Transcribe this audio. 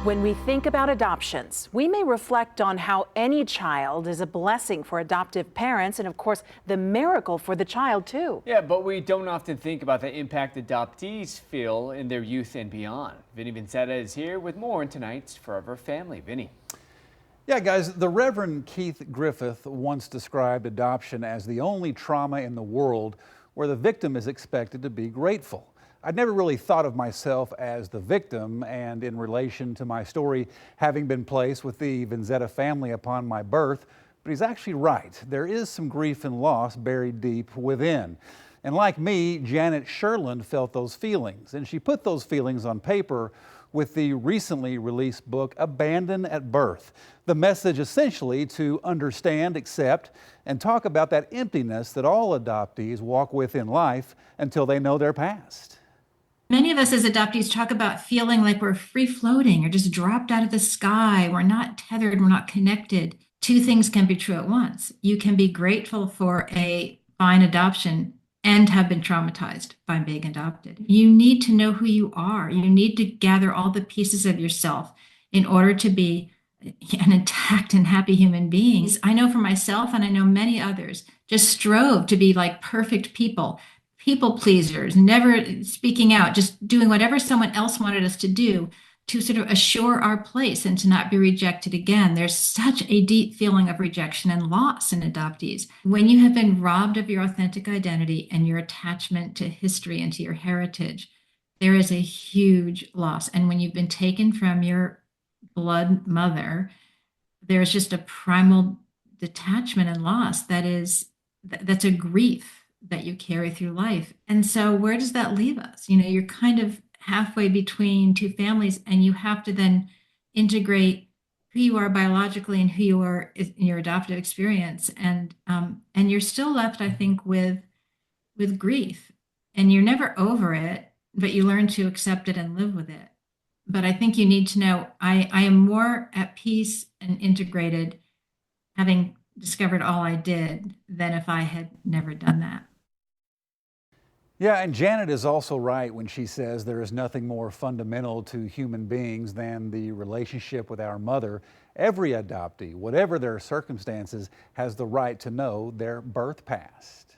When we think about adoptions, we may reflect on how any child is a blessing for adoptive parents and, of course, the miracle for the child, too. Yeah, but we don't often think about the impact adoptees feel in their youth and beyond. Vinny Vincetta is here with more in tonight's Forever Family. Vinny. Yeah, guys, the Reverend Keith Griffith once described adoption as the only trauma in the world where the victim is expected to be grateful. I'd never really thought of myself as the victim, and in relation to my story having been placed with the Vincetta family upon my birth, but he's actually right. There is some grief and loss buried deep within. And like me, Janet Sherlund felt those feelings, and she put those feelings on paper with the recently released book, Abandoned at Birth. The message essentially to understand, accept, and talk about that emptiness that all adoptees walk with in life until they know their past. Many of us as adoptees talk about feeling like we're free floating or just dropped out of the sky. We're not tethered, we're not connected. Two things can be true at once. You can be grateful for a fine adoption and have been traumatized by being adopted. You need to know who you are. You need to gather all the pieces of yourself in order to be an intact and happy human being. I know for myself, and I know many others, just strove to be like perfect people pleasers, never speaking out, just doing whatever someone else wanted us to do to sort of assure our place and to not be rejected again. There's such a deep feeling of rejection and loss in adoptees. When you have been robbed of your authentic identity and your attachment to history and to your heritage, there is a huge loss. And when you've been taken from your blood mother, there's just a primal detachment and loss that's a grief that you carry through life. And so where does that leave us? You're kind of halfway between two families, and you have to then integrate who you are biologically and who you are in your adoptive experience. And you're still left, I think, with grief. And you're never over it, but you learn to accept it and live with it. But I think you need to know I am more at peace and integrated having discovered all I did than if I had never done that. Yeah, and Janet is also right when she says there is nothing more fundamental to human beings than the relationship with our mother. Every adoptee, whatever their circumstances, has the right to know their birth past.